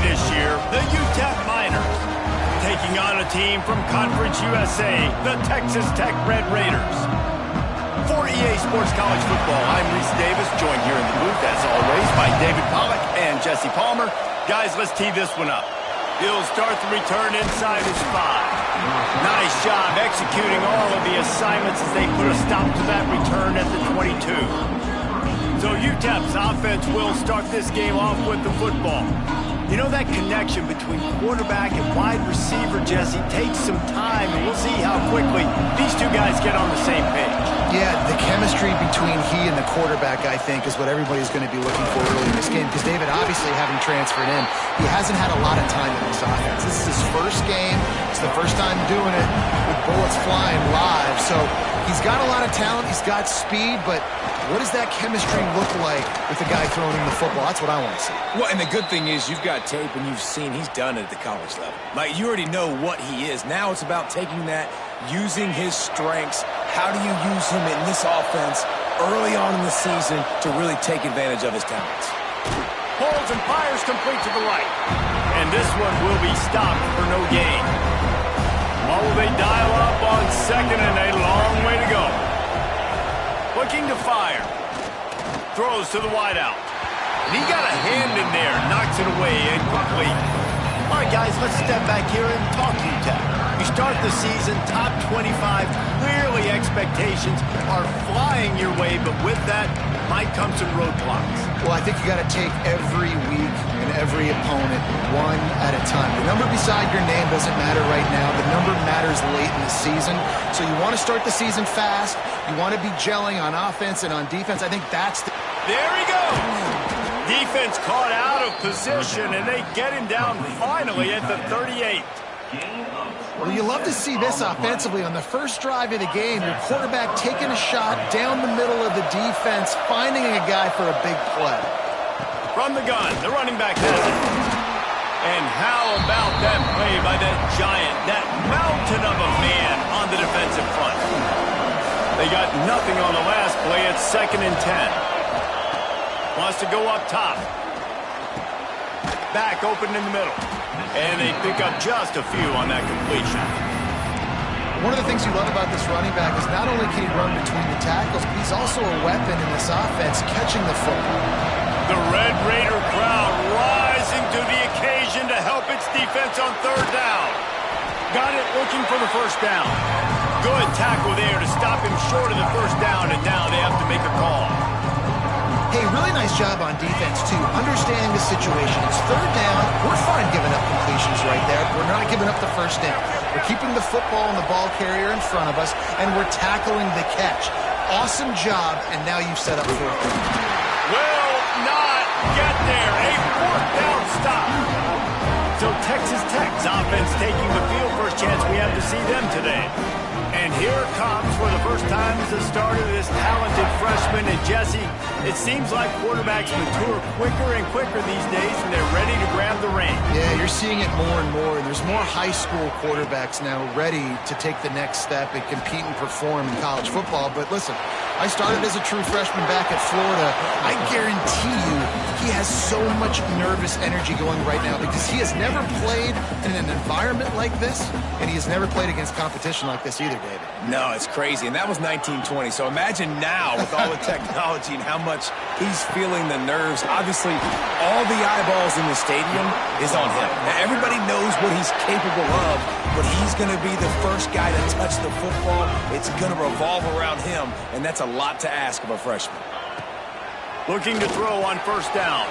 this year, the UTEP Miners. Taking on a team from Conference USA, the Texas Tech Red Raiders. For EA Sports College Football, I'm Reese Davis, joined here in the booth, as always, by David Pollack and Jesse Palmer. Guys, let's tee this one up. He'll start the return inside his 5. Nice job executing all of the assignments as they put a stop to that return at the 22. So UTEP's offense will start this game off with the football. You know, that connection between quarterback and wide receiver, Jesse, takes some time, and we'll see how quickly these two guys get on the same page. Yeah, the chemistry between he and the quarterback, I think, is what everybody's going to be looking for early in this game. Because David, obviously, having transferred in, he hasn't had a lot of time in this offense. This is his first game. It's the first time doing it with bullets flying live. So he's got a lot of talent. He's got speed, but what does that chemistry look like with the guy throwing him the football? That's what I want to see. Well, and the good thing is you've got tape and you've seen he's done it at the college level. Like, you already know what he is. Now it's about taking that, using his strengths. How do you use him in this offense early on in the season to really take advantage of his talents? Pulls and fires complete to the right. And this one will be stopped for no gain. What will they dial up on second, and a long way to go. Looking to fire. Throws to the wideout. And he got a hand in there. Knocks it away incomplete. All right, guys, let's step back here and talk UTEP. You start the season top 25. Clearly expectations are flying your way, but with that might come some roadblocks. Well, I think you got to take every week and every opponent one at a time. The number beside your name doesn't matter right now. The number matters late in the season. So you want to start the season fast. You want to be gelling on offense and on defense. I think that's the... There he goes. Defense caught out of position, and they get him down finally at the 38. Well, you love to see this offensively on the first drive of the game. Your quarterback taking a shot down the middle of the defense, finding a guy for a big play. From the gun, the running back has it. And how about that play by that giant, that mountain of a man on the defensive front? They got nothing on the last play. It's 2nd and 10. Wants to go up top. Back open in the middle. And they pick up just a few on that completion. One of the things you love about this running back is not only can he run between the tackles, but he's also a weapon in this offense, catching the football. The Red Raider crowd rising to the occasion to help its defense on 3rd down. Got it looking for the 1st down. Good tackle there to stop him short of the 1st down, and now they have to make a call. Hey, really nice job on defense, too, understanding the situation. It's 3rd down. We're fine giving up completions right there. We're not giving up the 1st down. We're keeping the football and the ball carrier in front of us, and we're tackling the catch. Awesome job, and now you've set up 4th down. Will not get there. A 4th down stop. So Texas Tech's offense taking the field. First chance we have to see them today. And here comes, for the first time as the starter, this talented freshman. And Jesse, it seems like quarterbacks mature quicker and quicker these days, and they're ready to grab the reins. Yeah, you're seeing it more and more. And there's more high school quarterbacks now ready to take the next step and compete and perform in college football. But listen, I started as a true freshman back at Florida. I guarantee you he has so much nervous energy going right now because he has never played in an environment like this, and he has never played against competition like this either, David. No, it's crazy. And that was 1920. So imagine now with all the technology and how much he's feeling the nerves. Obviously, all the eyeballs in the stadium is on him. Now, everybody knows what he's capable of, but he's going to be the first guy to touch the football. It's going to revolve around him, and that's a lot to ask of a freshman. Looking to throw on 1st down.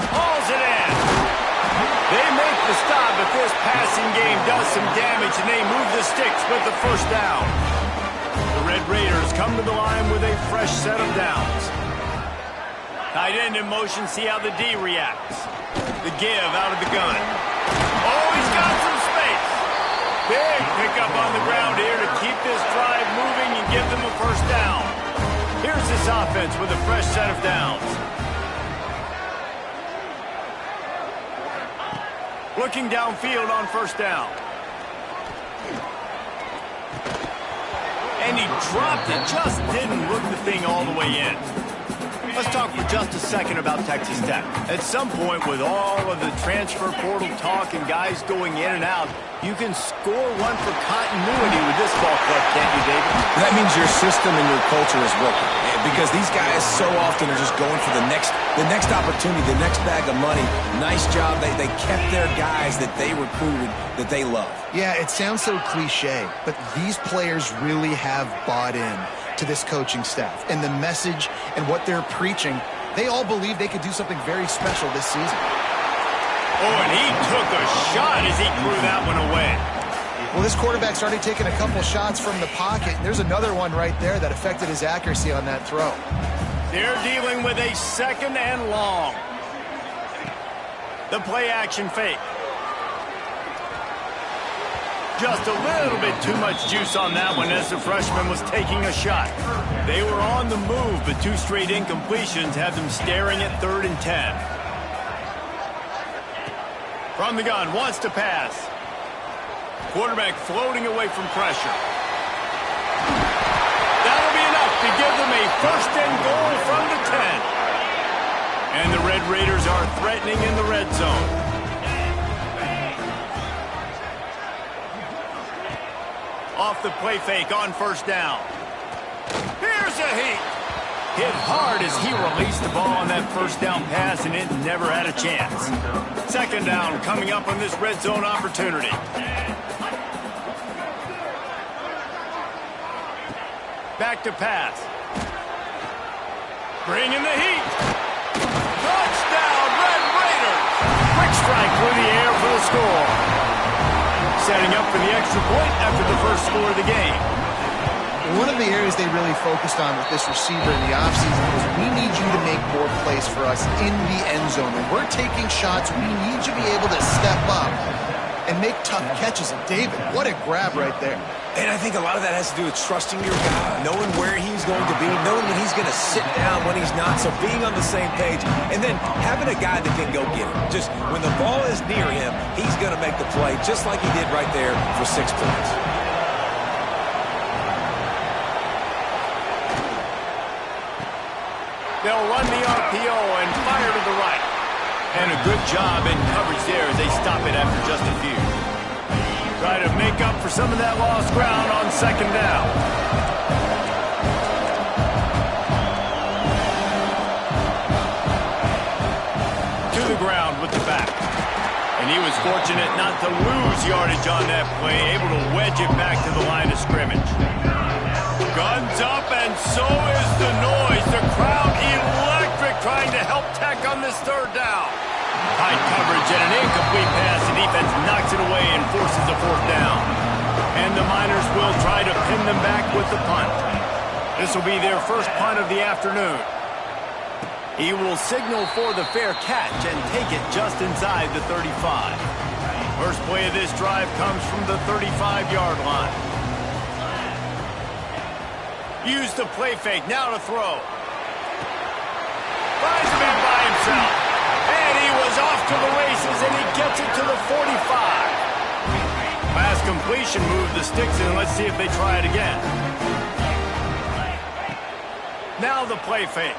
Hauls it in. They make the stop, but this passing game does some damage, and they move the sticks with the 1st down. The Red Raiders come to the line with a fresh set of downs. Tight end in motion, see how the D reacts. The give out of the gun. Oh, he's got some space. Big pickup on the ground here to keep this drive moving and give them a 1st down. Here's this offense with a fresh set of downs. Looking downfield on 1st down. And he dropped it, just didn't look the thing all the way in. Let's talk for just a second about Texas Tech. At some point, with all of the transfer portal talk and guys going in and out, you can score one for continuity with this ball club, can't you, David? That means your system and your culture is working. Because these guys so often are just going for the next opportunity, the next bag of money. Nice job. They kept their guys that they recruited, that they love. Yeah, it sounds so cliche, but these players really have bought in to this coaching staff and the message and what they're preaching. They all believe they could do something very special this season. Oh, and he took a shot as he threw that one away. Well, this quarterback started taking a couple shots from the pocket. There's another one right there that affected his accuracy on that throw. They're dealing with a 2nd and long. The play action fake. Just a little bit too much juice on that one as the freshman was taking a shot. They were on the move, but 2 straight incompletions had them staring at 3rd and 10. From the gun, wants to pass. Quarterback floating away from pressure. That'll be enough to give them a 1st and goal from the 10. And the Red Raiders are threatening in the red zone. Off the play fake on 1st down. Here's a heat. Hit hard as he released the ball on that 1st down pass, and it never had a chance. 2nd down coming up on this red zone opportunity. Back to pass. Bringing the heat. Touchdown, Red Raiders. Quick strike through the air for the score. Setting up for the extra point after the first score of the game. One of the areas they really focused on with this receiver in the offseason was we need you to make more plays for us in the end zone. When we're taking shots, we need you to be able to step up and make tough catches. And David, what a grab right there. And I think a lot of that has to do with trusting your guy, knowing where he's going to be, knowing that he's going to sit down when he's not, so being on the same page, and then having a guy that can go get it. Just when the ball is near him, he's going to make the play, just like he did right there for 6 points. They'll run the RPO and fire to the right. And a good job in coverage there as they stop it after just a few. Try to make up for some of that lost ground on 2nd down. To the ground with the back. And he was fortunate not to lose yardage on that play, able to wedge it back to the line of scrimmage. Guns up, and so is the noise. The crowd electric trying to help Tech on this 3rd down. Tight coverage and an incomplete pass. The defense knocks it away and forces the 4th down. And the Miners will try to pin them back with the punt. This will be their first punt of the afternoon. He will signal for the fair catch and take it just inside the 35. First play of this drive comes from the 35-yard line. Use the play fake, now to throw. Finds a man by himself. And he was off to the races, and he gets it to the 45. Pass completion, move the sticks in. Let's see if they try it again. Now the play fake.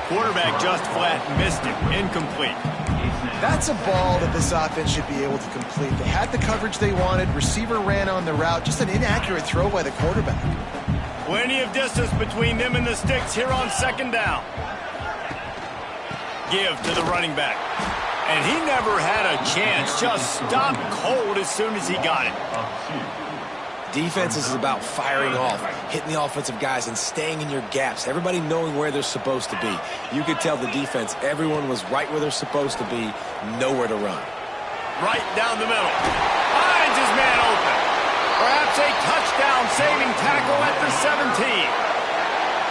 Quarterback just flat missed it. Incomplete. That's a ball that this offense should be able to complete. They had the coverage they wanted. Receiver ran on the route. Just an inaccurate throw by the quarterback. Plenty of distance between them and the sticks here on 2nd down. Give to the running back. And he never had a chance. Just stopped cold as soon as he got it. Defense is about firing off, hitting the offensive guys, and staying in your gaps. Everybody knowing where they're supposed to be. You could tell the defense, everyone was right where they're supposed to be, nowhere to run. Right down the middle. Finds his man open. Perhaps a touchdown-saving tackle at the 17.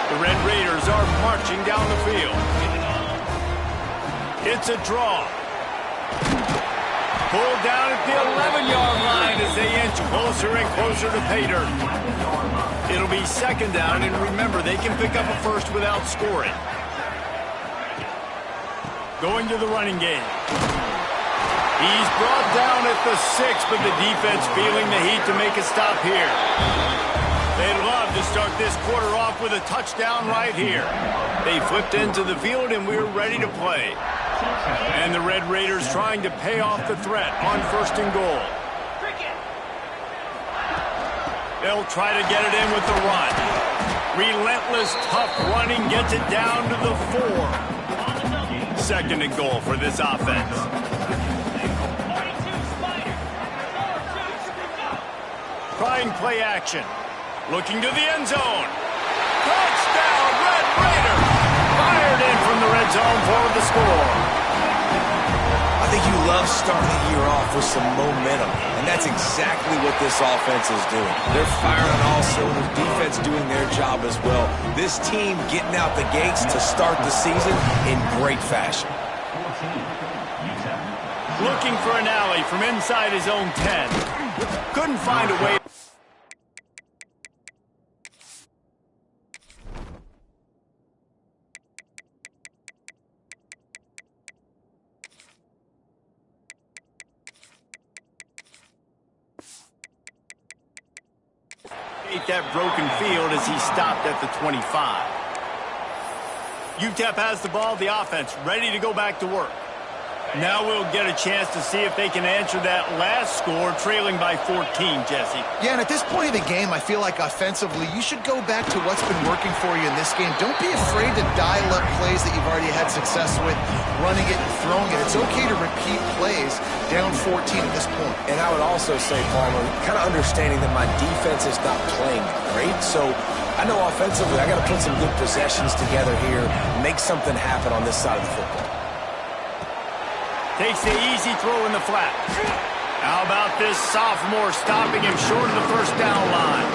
The Red Raiders are marching down the field. It's a draw. Pulled down at the 11-yard line as they inch closer and closer to pay dirt. It'll be 2nd down, and remember, they can pick up a first without scoring. Going to the running game. He's brought down at the 6, but the defense feeling the heat to make a stop here. They'd love love to start this quarter off with a touchdown right here. They flipped into the field, and we're ready to play. And the Red Raiders trying to pay off the threat on 1st and goal. They'll try to get it in with the run. Relentless, tough running gets it down to the 4. 2nd and goal for this offense. Trying play action. Looking to the end zone. Touchdown, Red Raiders! Fired in from the red zone for the score. I think you love starting the year off with some momentum, and that's exactly what this offense is doing. They're firing on all cylinders, defense doing their job as well. This team getting out the gates to start the season in great fashion. Looking for an alley from inside his own 10. Couldn't find a way. That broken field as he stopped at the 25. UTEP has the ball, the offense ready to go back to work. Now we'll get a chance to see if they can answer that last score, trailing by 14, Jesse. Yeah, and at this point of the game, I feel like offensively, you should go back to what's been working for you in this game. Don't be afraid to dial up plays that you've already had success with, running it and throwing it. It's okay to repeat plays down 14 at this point. And I would also say, Palmer, kind of understanding that my defense is not playing great, so I know offensively I got to put some good possessions together here, make something happen on this side of the football. Takes the easy throw in the flat. How about this sophomore stopping him short of the 1st down line?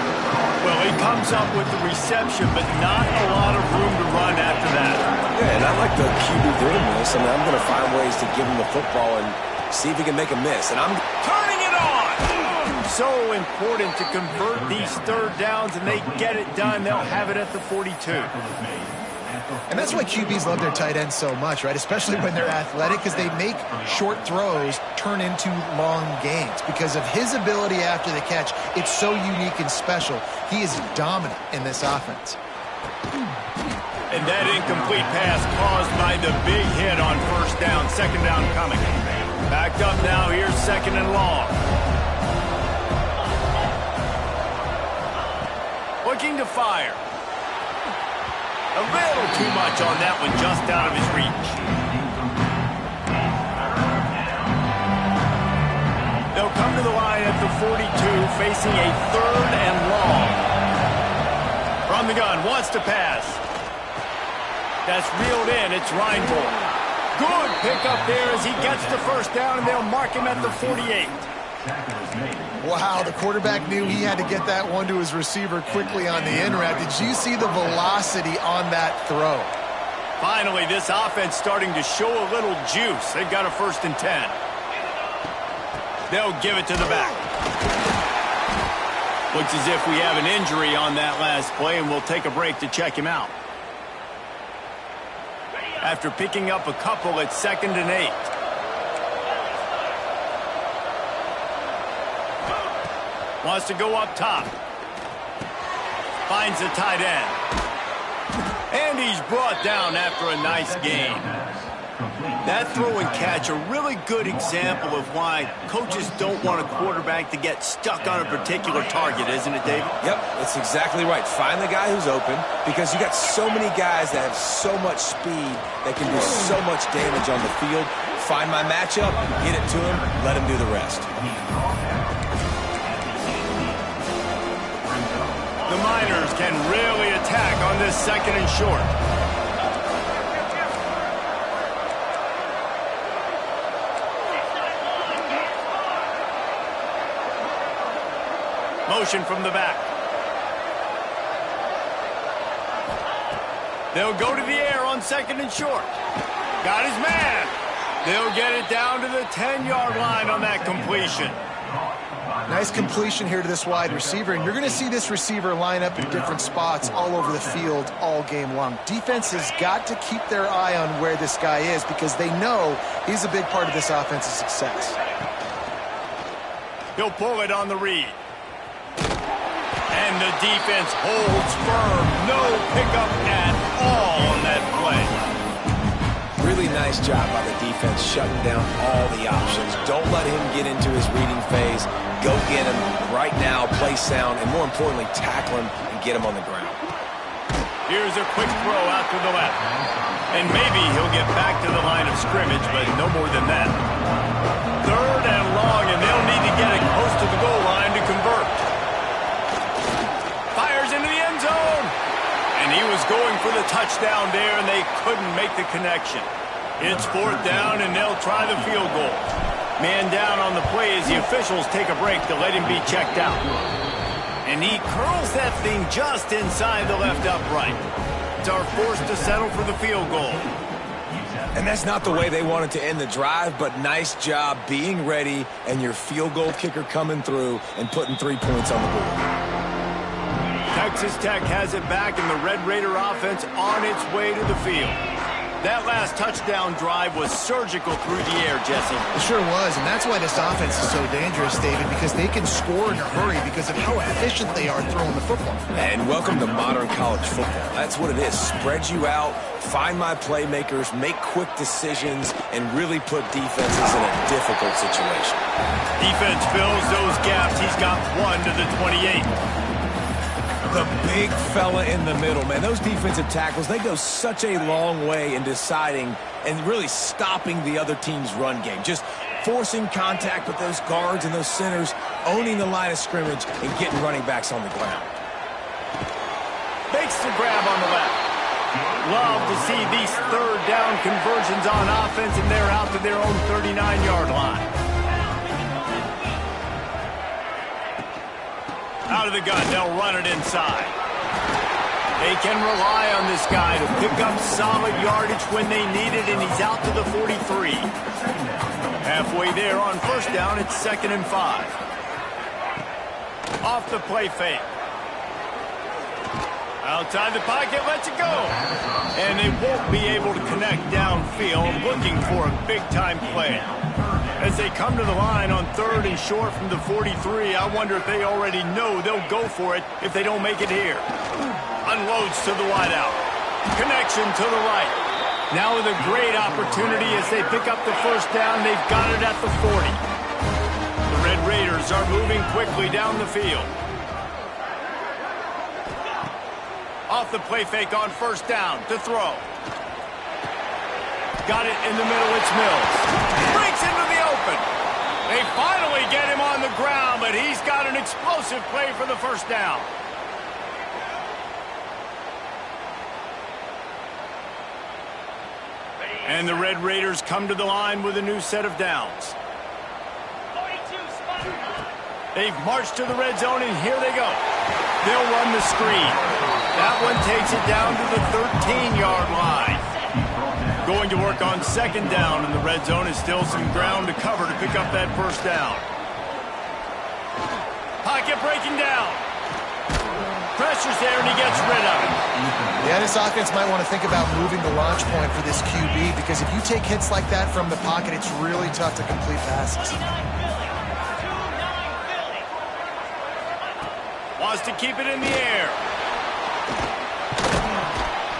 Well, he comes up with the reception, but not a lot of room to run after that. Yeah, and I like the QB doing this. I mean, I'm going to find ways to give him the football and see if he can make a miss. And I'm turning it on! So important to convert these 3rd downs, and they get it done. They'll have it at the 42. And that's why QBs love their tight ends so much, right? Especially when they're athletic, because they make short throws turn into long gains. Because of his ability after the catch, it's so unique and special. He is dominant in this offense. And that incomplete pass caused by the big hit on 1st down, 2nd down coming. Backed up now, here's 2nd and long. Looking to fire. A little too much on that one, just out of his reach. They'll come to the line at the 42, facing a 3rd and long. From the gun, wants to pass. That's reeled in, it's Reinbold. Good pickup there as he gets the 1st down, and they'll mark him at the 48. Wow, the quarterback knew he had to get that one to his receiver quickly on the in route. Did you see the velocity on that throw? Finally, this offense starting to show a little juice. They've got a 1st and 10. They'll give it to the back. Looks as if we have an injury on that last play, and we'll take a break to check him out. After picking up a couple, it's 2nd and 8. Wants to go up top. Finds the tight end. And he's brought down after a nice gain. That throw and catch, a really good example of why coaches don't want a quarterback to get stuck on a particular target, isn't it, David? Yep, that's exactly right. Find the guy who's open, because you got so many guys that have so much speed that can do so much damage on the field. Find my matchup, get it to him, let him do the rest. The Miners can really attack on this 2nd and short. Motion from the back. They'll go to the air on 2nd and short. Got his man. They'll get it down to the 10-yard line on that completion. Nice completion here to this wide receiver, and you're going to see this receiver line up in different spots all over the field all game long. Defense has got to keep their eye on where this guy is, because they know he's a big part of this offense's success. He'll pull it on the read. And And the defense holds firm. No pickup at all on that play. Really nice job by the defense shutting down all the options. Don't let him get into his reading phase. Go get him right now, play sound, and more importantly, tackle him and get him on the ground. Here's a quick throw out to the left. And maybe he'll get back to the line of scrimmage, but no more than that. Third and long, and they'll need to get it close to the goal line to convert. Fires into the end zone. And he was going for the touchdown there, and they couldn't make the connection. It's fourth down, and they'll try the field goal. Man down on the play as the officials take a break to let him be checked out. And he curls that thing just inside the left upright. Are forced to settle for the field goal. And that's not the way they wanted to end the drive, but nice job being ready and your field goal kicker coming through and putting 3 points on the board. Texas Tech has it back, and the Red Raider offense on its way to the field. That last touchdown drive was surgical through the air, Jesse. It sure was, and that's why this offense is so dangerous, David, because they can score in a hurry because of how efficient they are throwing the football. And welcome to modern college football. That's what it is. Spread you out, find my playmakers, make quick decisions, and really put defenses in a difficult situation. Defense fills those gaps. He's got one to the 28. The big fella in the middle, man. Those defensive tackles, they go such a long way in deciding and really stopping the other team's run game. Just forcing contact with those guards and those centers, owning the line of scrimmage, and getting running backs on the ground. Makes the grab on the left. Love to see these third down conversions on offense, and they're out to their own 39-yard line. Out of the gun, they'll run it inside. They can rely on this guy to pick up solid yardage when they need it, and he's out to the 43. Halfway there on first down, it's 2nd and 5. Off the play fake. Outside the pocket, lets it go. And they won't be able to connect downfield, looking for a big-time play. As they come to the line on 3rd and short from the 43, I wonder if they already know they'll go for it if they don't make it here. Unloads to the wideout. Connection to the right. Now with a great opportunity as they pick up the first down, they've got it at the 40. The Red Raiders are moving quickly down the field. Off the play fake on first down to throw. Got it in the middle, it's Mills. Breaks into the open. They finally get him on the ground, but he's got an explosive play for the first down. And the Red Raiders come to the line with a new set of downs. They've marched to the red zone, and here they go. They'll run the screen. That one takes it down to the 13-yard line. Going to work on 2nd down, and the red zone is still some ground to cover to pick up that first down. Pocket breaking down. Pressure's there, and he gets rid of it. Yeah, this offense might want to think about moving the launch point for this QB, because if you take hits like that from the pocket, it's really tough to complete passes. Wants to keep it in the air.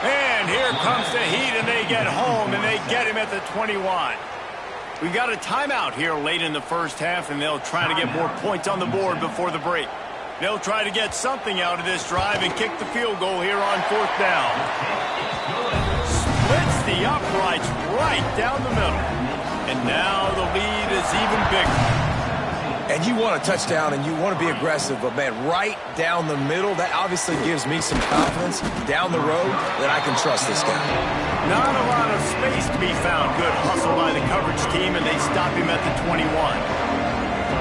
And here comes the heat, and they get home, and they get him at the 21. We got a timeout here late in the first half, and they'll try to get more points on the board before the break. They'll try to get something out of this drive and kick the field goal here on 4th down. Splits the uprights right down the middle. And now the lead is even bigger. And you want a touchdown and you want to be aggressive, but man, right down the middle, that obviously gives me some confidence down the road that I can trust this guy. Not a lot of space to be found. Good hustle by the coverage team, and they stop him at the 21.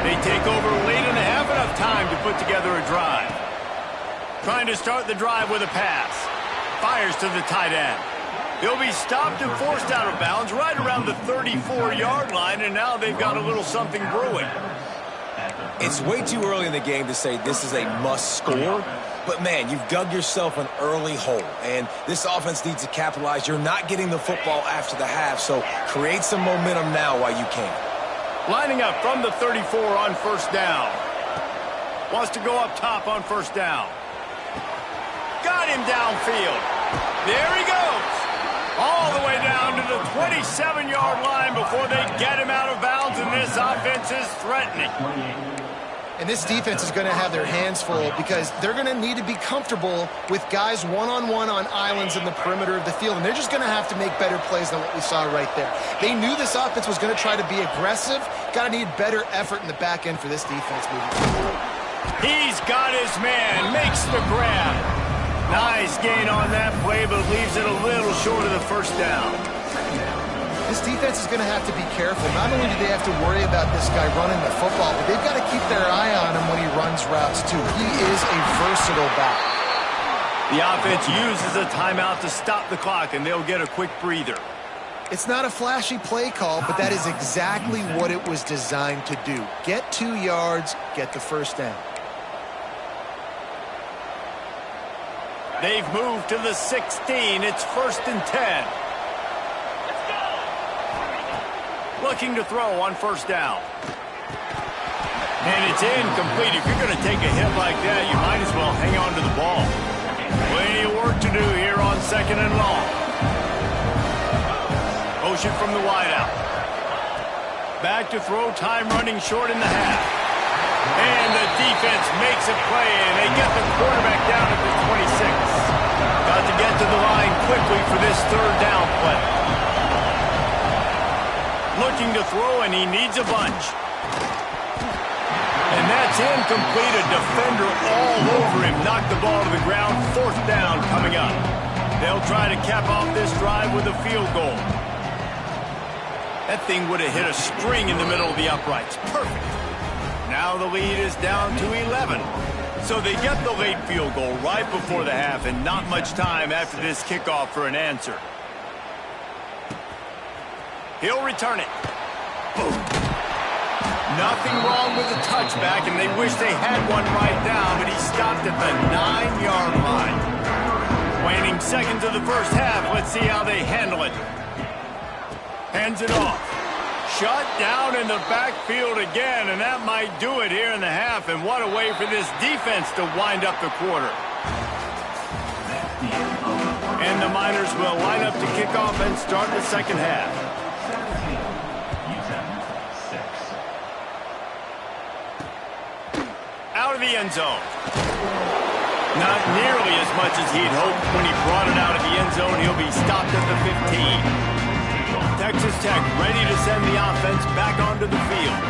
They take over late and have enough time to put together a drive. Trying to start the drive with a pass. Fires to the tight end. He'll be stopped and forced out of bounds right around the 34-yard line, and now they've got a little something brewing. It's way too early in the game to say this is a must score, but man, you've dug yourself an early hole, and this offense needs to capitalize. You're not getting the football after the half, so create some momentum now while you can. Lining up from the 34 on first down. Wants to go up top on first down. Got him downfield. There he goes. All the way down to the 27-yard line before they get him out of bounds, and this offense is threatening. And this defense is going to have their hands full because they're going to need to be comfortable with guys one-on-one on islands in the perimeter of the field, and they're just going to have to make better plays than what we saw right there. They knew this offense was going to try to be aggressive. Got to need better effort in the back end for this defense moving forward. He's got his man, makes the grab. Nice gain on that play, but leaves it a little short of the first down. This defense is going to have to be careful. Not only do they have to worry about this guy running the football, but they've got to keep their eye on him when he runs routes too. He is a versatile back. The offense uses a timeout to stop the clock, and they'll get a quick breather. It's not a flashy play call, but that is exactly what it was designed to do. Get 2 yards, get the first down. They've moved to the 16. It's 1st and 10. Looking to throw on first down. And it's incomplete. If you're going to take a hit like that, you might as well hang on to the ball. Plenty of work to do here on 2nd and long. Motion from the wideout. Back to throw, time running short in the half. And the defense makes a play, and they get the quarterback down at the 26. Got to get to the line quickly for this 3rd down play. Looking to throw, and he needs a bunch. And that's incomplete. A defender all over him. Knocked the ball to the ground. 4th down coming up. They'll try to cap off this drive with a field goal. That thing would have hit a string in the middle of the uprights. Perfect. Now the lead is down to 11. So they get the late field goal right before the half, and not much time after this kickoff for an answer. He'll return it. Boom. Nothing wrong with the touchback, and they wish they had one right now, but he stopped at the 9-yard line. Waning seconds of the first half. Let's see how they handle it. Hands it off. Shut down in the backfield again, and that might do it here in the half. And what a way for this defense to wind up the quarter. And the Miners will line up to kick off and start the second half. Out of the end zone. Not nearly as much as he'd hoped when he brought it out of the end zone. He'll be stopped at the 15. Texas Tech ready to send the offense back onto the field.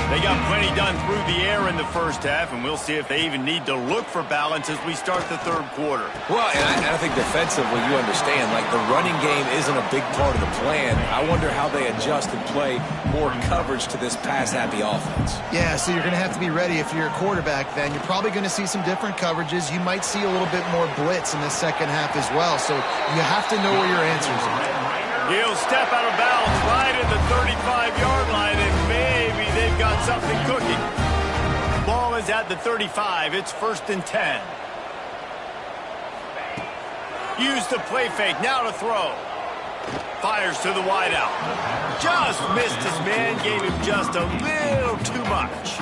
They got plenty done through the air in the first half, and we'll see if they even need to look for balance as we start the 3rd quarter. Well, and I think defensively, you understand, like the running game isn't a big part of the plan. I wonder how they adjust and play more coverage to this pass-happy offense. Yeah, so you're going to have to be ready if you're a quarterback then. You're probably going to see some different coverages. You might see a little bit more blitz in the second half as well, so you have to know where your answers are. He'll step out of bounds right at the 35-yard line, and maybe they've got something cooking. Ball is at the 35. It's 1st and 10. Use the play fake. Now to throw. Fires to the wideout. Just missed his man. Gave him just a little too much.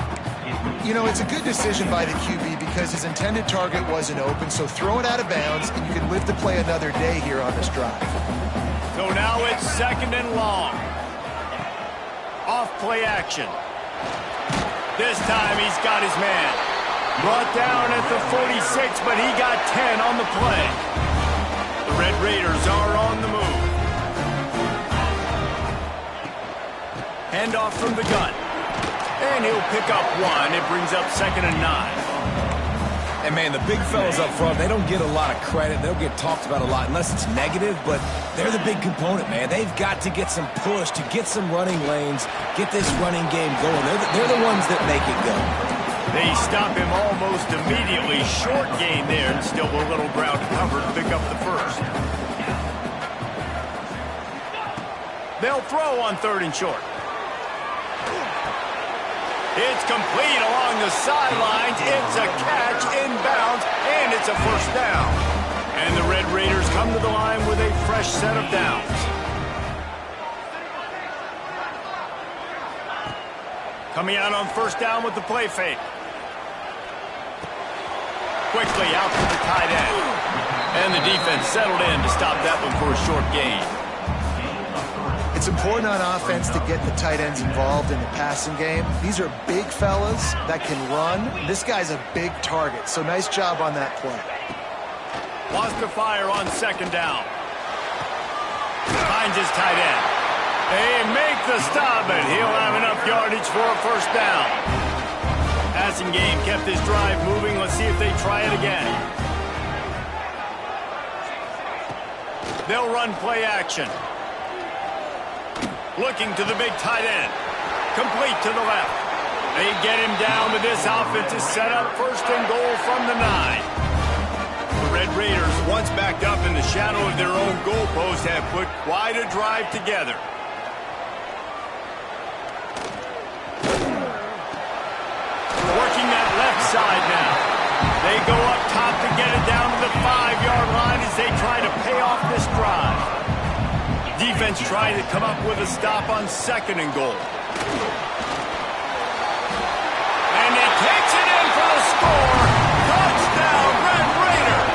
You know, it's a good decision by the QB because his intended target wasn't open, so throw it out of bounds, and you can live to play another day here on this drive. So now it's 2nd and long. Off play action. This time he's got his man. Brought down at the 46, but he got 10 on the play. The Red Raiders are on the move. Handoff from the gun. And he'll pick up 1. It brings up 2nd and 9. And, man, the big fellas up front, they don't get a lot of credit. They'll get talked about a lot unless it's negative, but they're the big component, man. They've got to get some push, to get some running lanes, get this running game going. They're the ones that make it go. They stop him almost immediately. Short gain there, and still a little ground to cover to pick up the first. They'll throw on 3rd and short. It's complete along the sidelines. It's a catch inbounds, and it's a first down. And the Red Raiders come to the line with a fresh set of downs. Coming out on first down with the play fake. Quickly out to the tight end. And the defense settled in to stop that one for a short gain. It's important on offense to get the tight ends involved in the passing game. These are big fellas that can run. This guy's a big target, so nice job on that play. Wants to fire on second down. Finds his tight end. They make the stop, and he'll have enough yardage for a first down. Passing game kept his drive moving. Let's see if they try it again. They'll run play action. Looking to the big tight end. Complete to the left. They get him down, but this offense is set up first and goal from the 9. The Red Raiders, once backed up in the shadow of their own goalpost, have put quite a drive together. Working that left side now. They go up top to get it down to the 5-yard line as they try to pay off this drive. Defense trying to come up with a stop on second and goal. And he takes it in for the score. Touchdown, Red Raiders!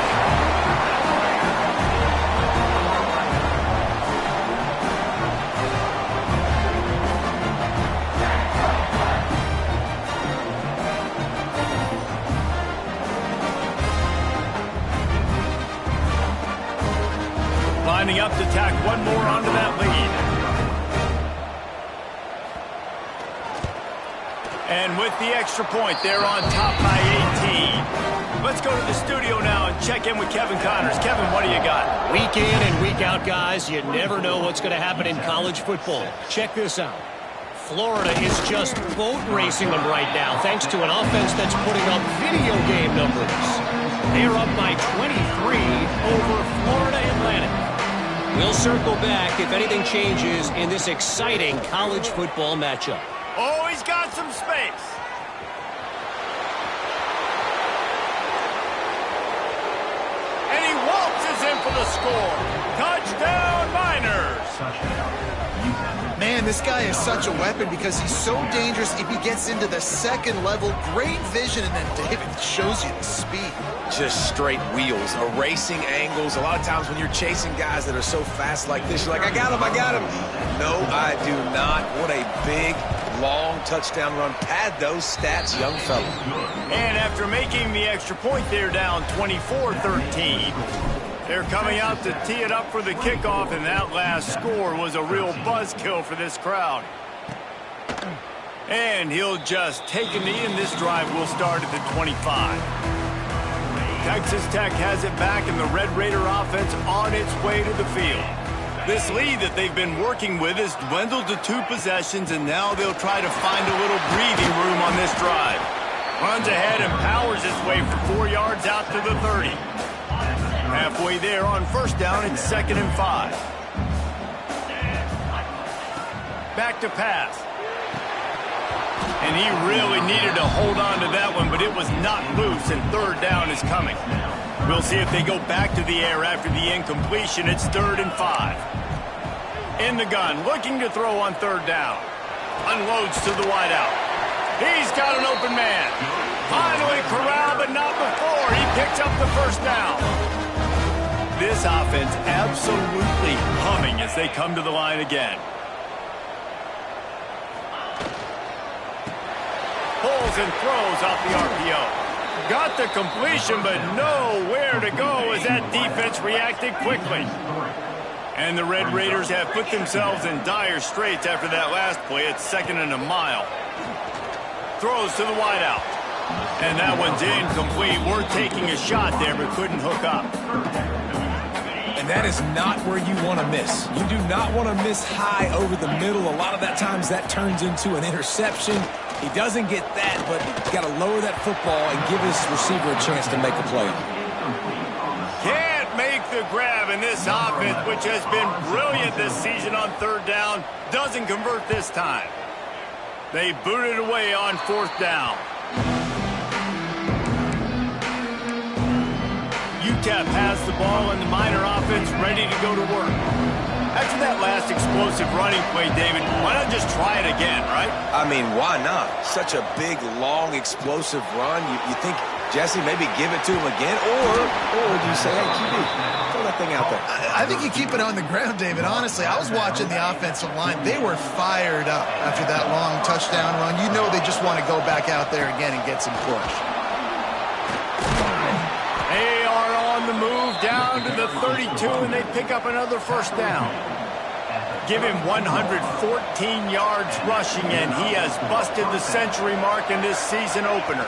Lining up to tack one more onto that lead. And with the extra point, they're on top by 18. Let's go to the studio now and check in with Kevin Connors. Kevin, what do you got? Week in and week out, guys, you never know what's going to happen in college football. Check this out. Florida is just boat racing them right now, thanks to an offense that's putting up video game numbers. They're up by 23 over Florida Atlantic. We'll circle back if anything changes in this exciting college football matchup. Oh, he's got some space. And he waltzes in for the score. Touchdown, Miners. Man, this guy is such a weapon because he's so dangerous if he gets into the second level. Great vision, and then David shows you the speed. Just straight wheels, erasing angles. A lot of times when you're chasing guys that are so fast like this, you're like, I got him, I got him. No, I do not. What a big, long touchdown run. Pad those stats, young fella. And after making the extra point, they're down 24-13. They're coming out to tee it up for the kickoff, and that last score was a real buzzkill for this crowd. And he'll just take a knee, and this drive will start at the 25. Texas Tech has it back, and the Red Raider offense on its way to the field. This lead that they've been working with has dwindled to 2 possessions, and now they'll try to find a little breathing room on this drive. Runs ahead and powers his way for 4 yards out to the 30. Halfway there on first down, it's 2nd and 5. Back to pass. And he really needed to hold on to that one, but it was not loose, and 3rd down is coming. We'll see if they go back to the air after the incompletion. It's 3rd and 5. In the gun, looking to throw on 3rd down. Unloads to the wideout. He's got an open man. Finally corralled, but not before. He picks up the first down. This offense absolutely humming as they come to the line again. Pulls and throws off the RPO. Got the completion, but nowhere to go as that defense reacted quickly. And the Red Raiders have put themselves in dire straits after that last play. It's 2nd and a mile. Throws to the wideout. And that one's incomplete. We're taking a shot there, but couldn't hook up. And that is not where you want to miss. You do not want to miss high over the middle. A lot of that times that turns into an interception. He doesn't get that, but he's got to lower that football and give his receiver a chance to make a play. Can't make the grab, and this offense, which has been brilliant this season on 3rd down, doesn't convert this time. They boot it away on 4th down. UTEP has the ball, and the Miner offense ready to go to work. After that last explosive running play, David, why not just try it again, right? I mean, why not? Such a big, long, explosive run. You think Jesse, maybe give it to him again, or do you say, hey, QB, throw that thing out there? I think you keep it on the ground, David. Honestly, I was watching the offensive line. They were fired up after that long touchdown run. You know they just want to go back out there again and get some push. They are on the move down to the 32, and they pick up another first down. Give him 114 yards rushing, and he has busted the century mark in this season opener.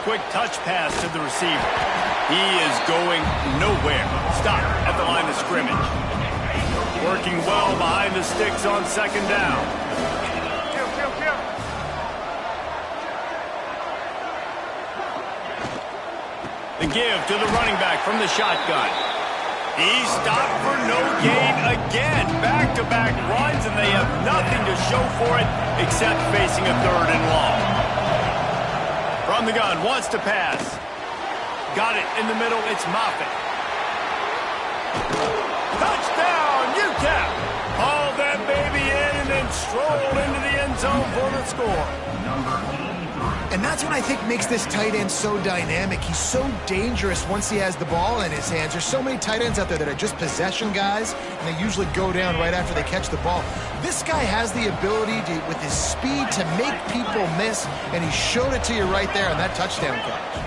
Quick touch pass to the receiver. He is going nowhere. Stop at the line of scrimmage. Working well behind the sticks on second down. The give to the running back from the shotgun. He's stopped for no gain again. Back-to-back runs, and they have nothing to show for it except facing a third and long. From the gun, wants to pass. Got it in the middle, it's Moffitt. Touchdown, UTEP! Haul that baby in and then stroll into the end zone for the score. And that's what I think makes this tight end so dynamic. He's so dangerous once he has the ball in his hands. There's so many tight ends out there that are just possession guys, and they usually go down right after they catch the ball. This guy has the ability to, with his speed, to make people miss, and he showed it to you right there on that touchdown catch.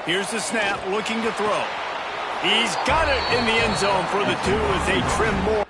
Here's the snap, looking to throw. He's got it in the end zone for the 2 as they trim more.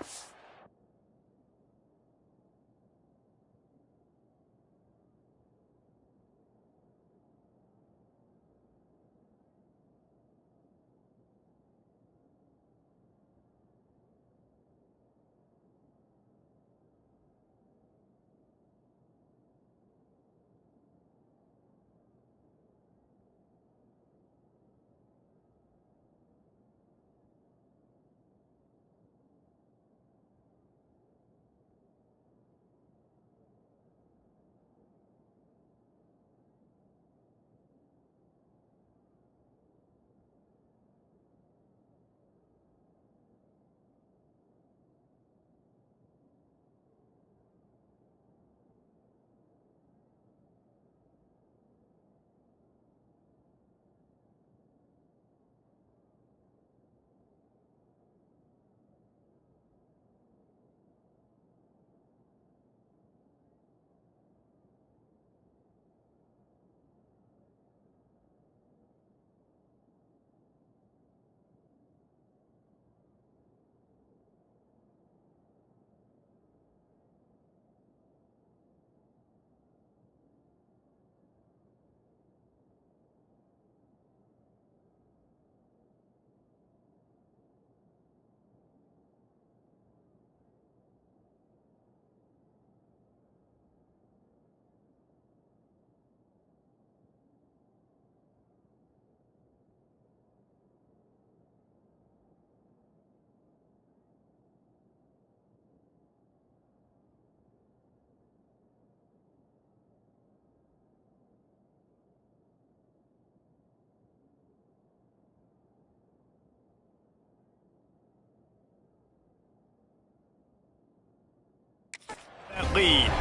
That lead.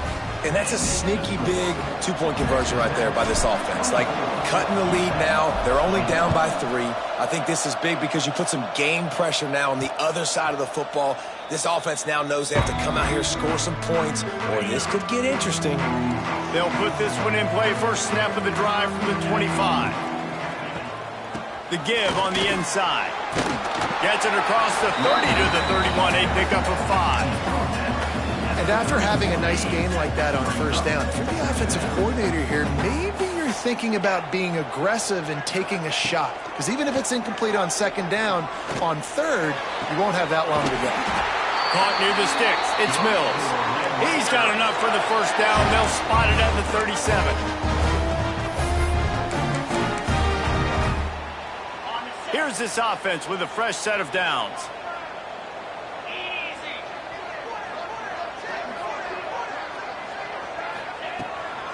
And that's a sneaky big two-point conversion right there by this offense. Like, cutting the lead now. They're only down by 3. I think this is big because you put some game pressure now on the other side of the football. This offense now knows they have to come out here, score some points, or this could get interesting. They'll put this one in play. First snap of the drive from the 25. The give on the inside. Gets it across the 30 to the 31. A pickup of 5. And after having a nice game like that on first down, if you're the offensive coordinator here, maybe you're thinking about being aggressive and taking a shot. Because even if it's incomplete on second down, on third, you won't have that long to go. Caught near the sticks. It's Mills. He's got enough for the first down. They'll spot it at the 37. Here's this offense with a fresh set of downs.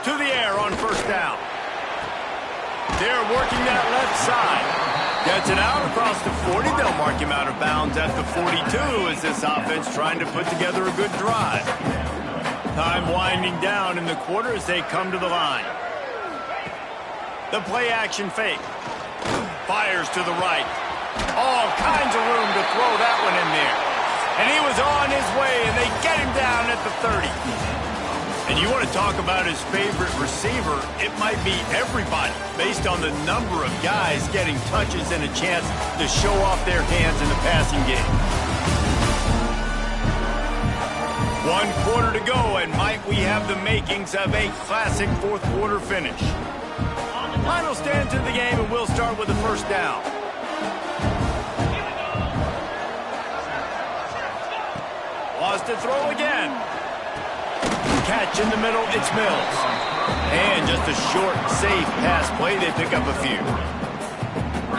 To the air on first down. They're working that left side. Gets it out across the 40. They'll mark him out of bounds at the 42 as this offense trying to put together a good drive. Time winding down in the quarter as they come to the line. The play action fake. Fires to the right. All kinds of room to throw that one in there. And he was on his way, and they get him down at the 30. And you want to talk about his favorite receiver, it might be everybody, based on the number of guys getting touches and a chance to show off their hands in the passing game. 1 quarter to go, and might we have the makings of a classic fourth quarter finish. Final stand to the game, and we'll start with the first down. Wants to throw again. Catch in the middle, it's Mills. And just a short, safe pass play, they pick up a few.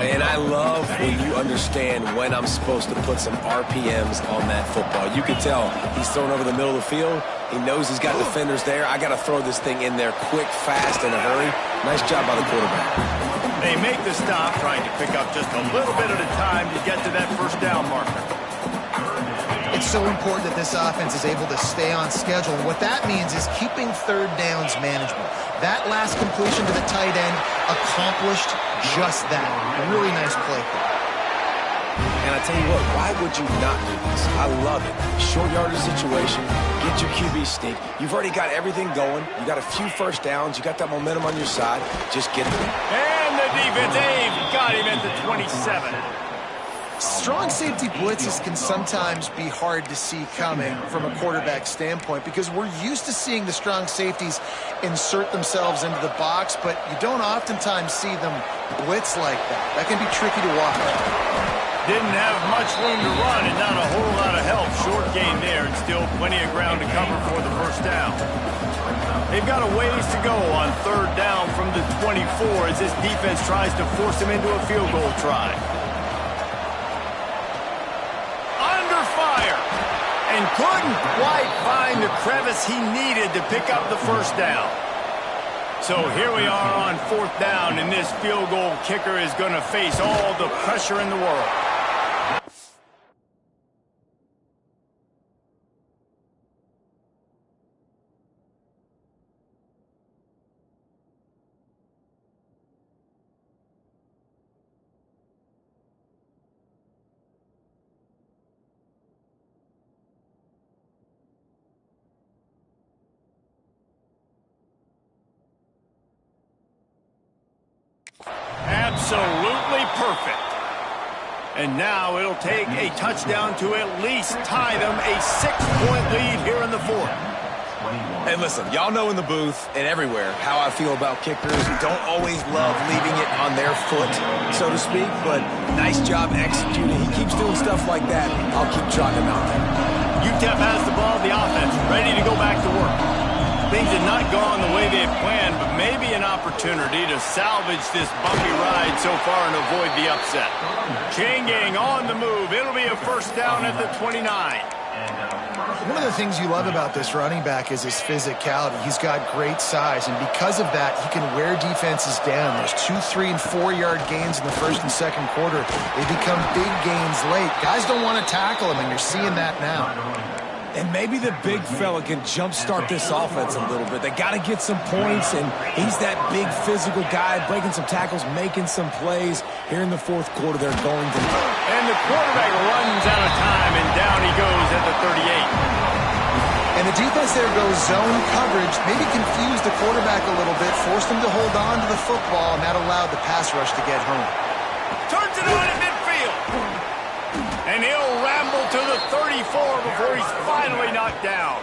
And I love when you understand when I'm supposed to put some RPMs on that football. You can tell he's thrown over the middle of the field. He knows he's got defenders there. I got to throw this thing in there quick, fast, in a hurry. Nice job by the quarterback. They make the stop, trying to pick up just a little bit at a time to get to that first down marker. It's so important that this offense is able to stay on schedule. And what that means is keeping third downs manageable. That last completion to the tight end accomplished just that. Really nice play. And I tell you what, why would you not do this? I love it. Short yardage situation, get your QB sneak. You've already got everything going. You got a few first downs. You got that momentum on your side. Just get it. And the defense, they've got him at the 27. Strong safety blitzes can sometimes be hard to see coming from a quarterback standpoint because we're used to seeing the strong safeties insert themselves into the box, but you don't oftentimes see them blitz like that. That can be tricky to watch. Didn't have much room to run and not a whole lot of help. Short gain there and still plenty of ground to cover for the first down. They've got a ways to go on third down from the 24 as this defense tries to force them into a field goal try. And couldn't quite find the crevice he needed to pick up the first down. So here we are on fourth down, and this field goal kicker is going to face all the pressure in the world. Absolutely perfect. And now it'll take a touchdown to at least tie them a 6-point lead here in the fourth. Hey, listen, y'all know in the booth and everywhere how I feel about kickers. Don't always love leaving it on their foot, so to speak, but nice job executing. He keeps doing stuff like that. I'll keep trotting him out there. UTEP has the ball, the offense, ready to go back to work. Things had not gone the way they had planned, but maybe an opportunity to salvage this bumpy ride so far and avoid the upset. Chain gang on the move. It'll be a first down at the 29. One of the things you love about this running back is his physicality. He's got great size, and because of that, he can wear defenses down. There's 2, 3, and 4-yard gains in the first and second quarter. They become big gains late. Guys don't want to tackle him, and you're seeing that now. And maybe the big fella can jumpstart this offense a little bit. They got to get some points, and he's that big physical guy, breaking some tackles, making some plays. Here in the fourth quarter, they're going to... And the quarterback runs out of time, and down he goes at the 38. And the defense there goes zone coverage, maybe confused the quarterback a little bit, forced him to hold on to the football, and that allowed the pass rush to get home. Turns it on at midfield. And he'll ramble to the 34 before he's finally knocked down.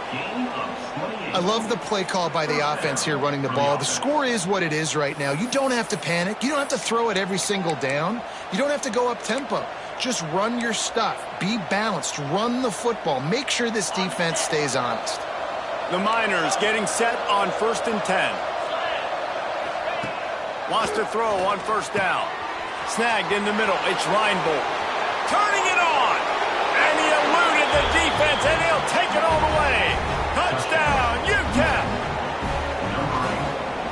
I love the play call by the offense here running the ball. The score is what it is right now. You don't have to panic. You don't have to throw it every single down. You don't have to go up tempo. Just run your stuff. Be balanced. Run the football. Make sure this defense stays honest. The Miners getting set on 1st and 10. Wants to throw on first down. Snagged in the middle. It's Reinbold. Turning it on. And he eluded the defense, and he'll take it all the way. Touchdown, UTEP.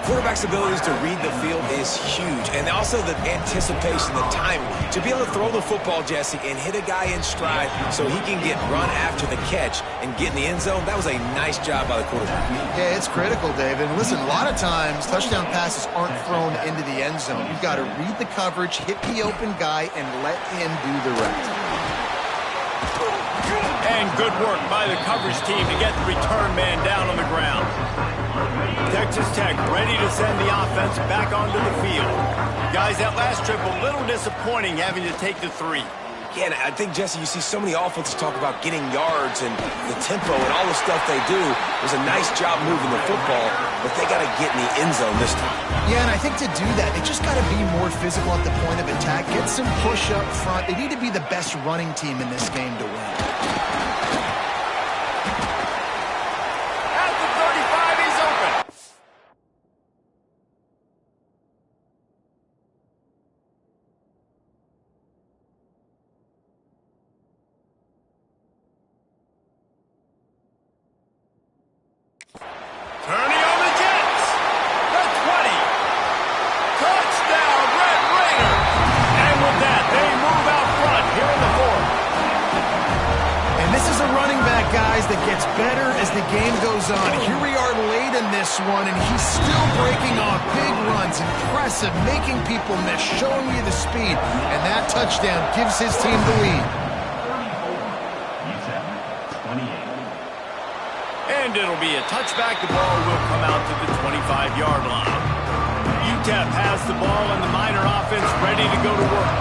Quarterback quarterback's abilities to read the field is huge. And also the anticipation, the timing. To be able to throw the football, Jesse, and hit a guy in stride so he can get run after the catch and get in the end zone, that was a nice job by the quarterback. Yeah, it's critical, David. Listen, a lot of times touchdown passes aren't thrown into the end zone. You've got to read the coverage, hit the open guy, and let him do the rest. And good work by the coverage team to get the return man down on the ground. Texas Tech ready to send the offense back onto the field. Guys, that last trip a little disappointing having to take the 3. Yeah, and I think, Jesse, you see so many offenses talk about getting yards and the tempo and all the stuff they do. It was a nice job moving the football, but they got to get in the end zone this time. Yeah, and I think to do that, they just got to be more physical at the point of attack, get some push up front. They need to be the best running team in this game to win. At the 35, he's open. Turning on the Jets. The 20. Touchdown, Red Raiders. And with that, they move out front here in the 4th. And this is a running back, guys, that gets better as the game goes on. Here we are late in this one, and he's still breaking off big runs. Impressive, making people miss, showing you the speed. And that touchdown gives his team the lead. And it'll be a touchback. The ball will come out to the 25-yard line. UTEP has the ball and the Miner offense ready to go to work.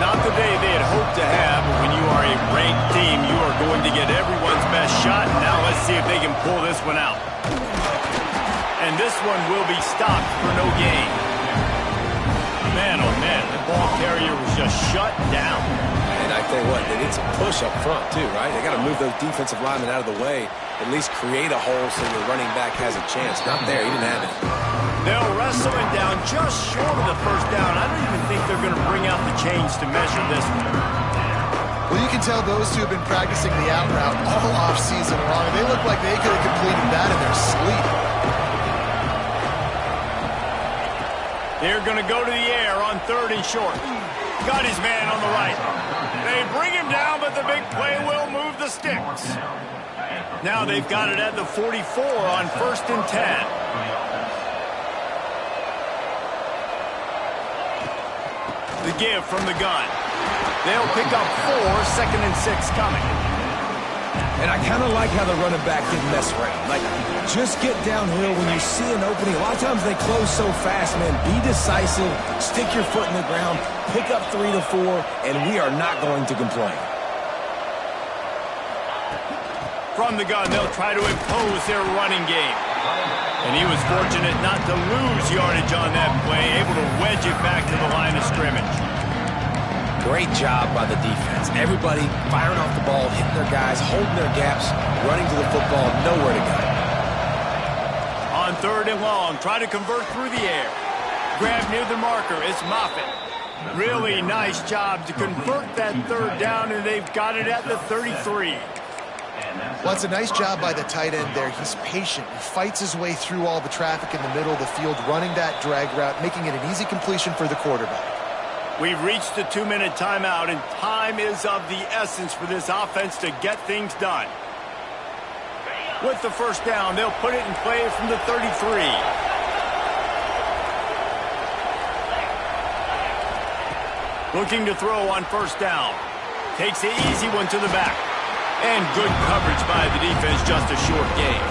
Not the day they had hoped to have, but when you are a ranked team, you are going to get everyone's best shot. Now let's see if they can pull this one out. And this one will be stopped for no gain. Man, oh man, the ball carrier was just shut down. And I tell you what, they need some push up front too, right? They got to move those defensive linemen out of the way, at least create a hole so your running back has a chance. Not there, he didn't have it. They'll wrestle him down just short of the first down. I don't even think they're going to bring out the chains to measure this one. Well, you can tell those two have been practicing the out route all offseason long. They look like they could have completed that in their sleep. They're going to go to the air on 3rd and short. Got his man on the right. They bring him down, but the big play will move the sticks. Now they've got it at the 44 on 1st and 10. The give from the gun. They'll pick up 4, 2nd and 6 coming. And I kind of like how the running back didn't mess around. Like, just get downhill when you see an opening. A lot of times they close so fast, man. Be decisive, stick your foot in the ground, pick up 3 to 4, and we are not going to complain. From the gun, they'll try to impose their running game. And he was fortunate not to lose yardage on that play, able to wedge it back to the line of scrimmage. Great job by the defense. Everybody firing off the ball, hitting their guys, holding their gaps, running to the football, nowhere to go. On 3rd and long, try to convert through the air. Grab near the marker, it's Moffitt. Really nice job to convert that 3rd down, and they've got it at the 33. Well, it's a nice job by the tight end there. He's patient. He fights his way through all the traffic in the middle of the field, running that drag route, making it an easy completion for the quarterback. We've reached the 2-minute timeout, and time is of the essence for this offense to get things done. With the first down, they'll put it in play from the 33. Looking to throw on first down. Takes the easy one to the back. And good coverage by the defense, just a short game.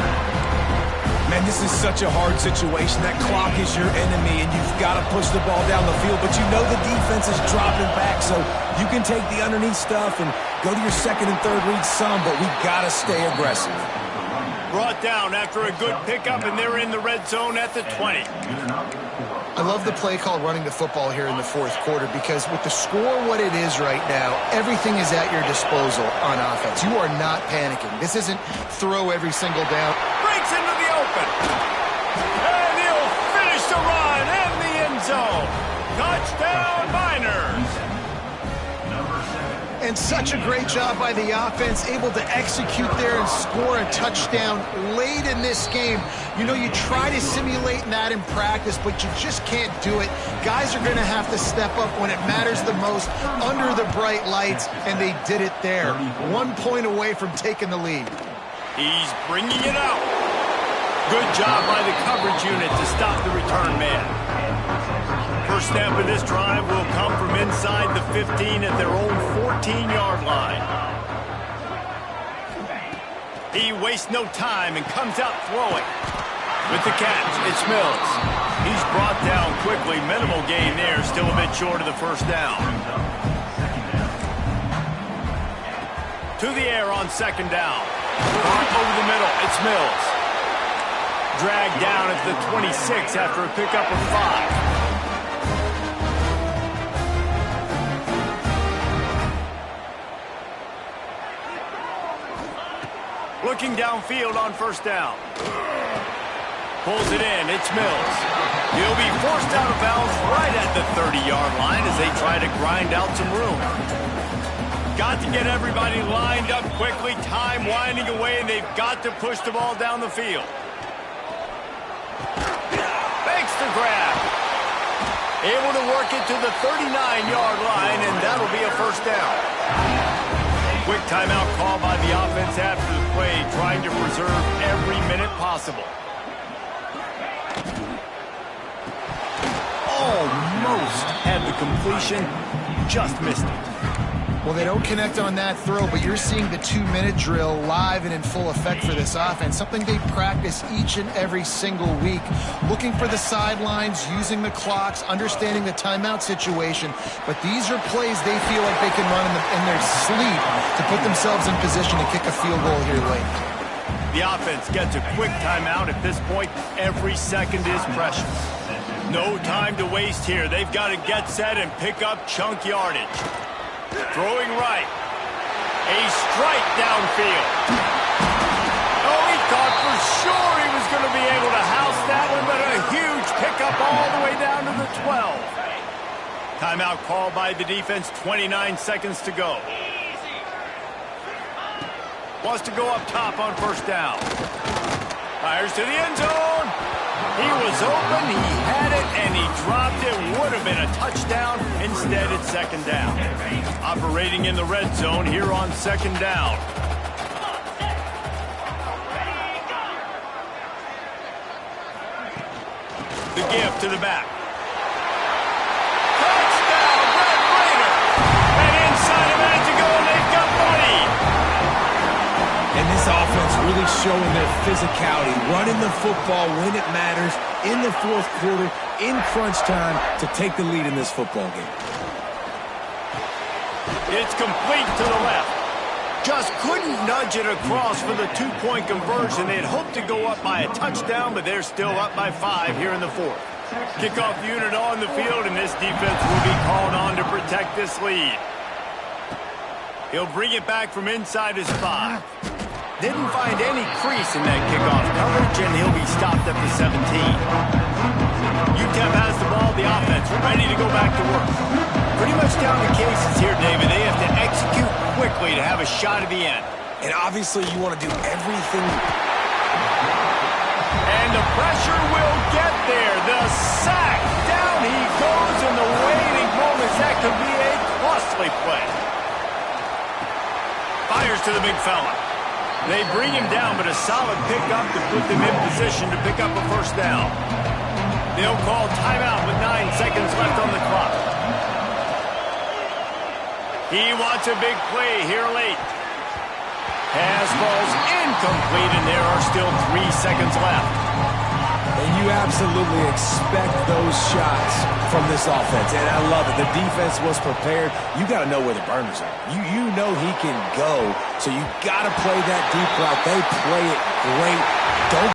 Man, this is such a hard situation. That clock is your enemy, and you've got to push the ball down the field, but you know the defense is dropping back, so you can take the underneath stuff and go to your 2nd and 3rd read some, but we've got to stay aggressive. Brought down after a good pickup, and they're in the red zone at the 20. I love the play call running the football here in the 4th quarter because with the score what it is right now, everything is at your disposal on offense. You are not panicking. This isn't throw every single down. Breaks into the open. And he'll finish the run in the end zone. Touchdown, Miners. And such a great job by the offense, able to execute there and score a touchdown late in this game. You know, you try to simulate that in practice, but you just can't do it. Guys are going to have to step up when it matters the most under the bright lights, and they did it there. 1 point away from taking the lead. He's bringing it out. Good job by the coverage unit to stop the return man. First snap of this drive will come from inside the 15 at their own 14-yard line. He wastes no time and comes out throwing. With the catch, it's Mills. He's brought down quickly. Minimal gain there, still a bit short of the first down. To the air on second down. Over the middle, it's Mills. Dragged down at the 26 after a pickup of 5. Looking downfield on first down. Pulls it in, it's Mills. He'll be forced out of bounds right at the 30-yard line as they try to grind out some room. Got to get everybody lined up quickly, time winding away, and they've got to push the ball down the field. Makes the grab. Able to work it to the 39-yard line, and that'll be a first down. Quick timeout call by the offense after the play, trying to preserve every minute possible. Almost had the completion, just missed it. Well, they don't connect on that throw, but you're seeing the 2-minute drill live and in full effect for this offense, something they practice each and every single week, looking for the sidelines, using the clocks, understanding the timeout situation. But these are plays they feel like they can run in their sleep to put themselves in position to kick a field goal here late. The offense gets a quick timeout. At this point, every second is precious. No time to waste here. They've got to get set and pick up chunk yardage. Throwing right. A strike downfield. Oh, he thought for sure he was going to be able to house that one, but a huge pickup all the way down to the 12. Timeout called by the defense, 29 seconds to go. Wants to go up top on first down. Fires to the end zone. He was open, he had it, and he dropped it. Would have been a touchdown. Instead, it's second down. Operating in the red zone here on second down. The give to the back. Touchdown, Red Raiders! And inside a minute to go, and they've got money. And this offense really showing their physicality, running the football when it matters, in the fourth quarter, in crunch time, to take the lead in this football game. It's complete to the left. Just couldn't nudge it across for the 2-point conversion. They had hoped to go up by a touchdown, but they're still up by 5 here in the fourth. Kickoff unit on the field, and this defense will be called on to protect this lead. He'll bring it back from inside his 5. Didn't find any crease in that kickoff coverage, and he'll be stopped at the 17. UTEP has the ball, the offense ready to go back to work. Pretty much down to cases here, David. They have to execute quickly to have a shot at the end. And obviously you want to do everything. And the pressure will get there. The sack. Down he goes in the waiting moments. That could be a costly play. Fires to the big fella. They bring him down, but a solid pickup to put them in position to pick up a first down. They'll call timeout with 9 seconds left on the clock. He wants a big play here late. Pass ball's incomplete, and there are still 3 seconds left. And you absolutely expect those shots from this offense. And I love it. The defense was prepared. You got to know where the burners are. You know he can go. So you got to play that deep route. They play it great. Don't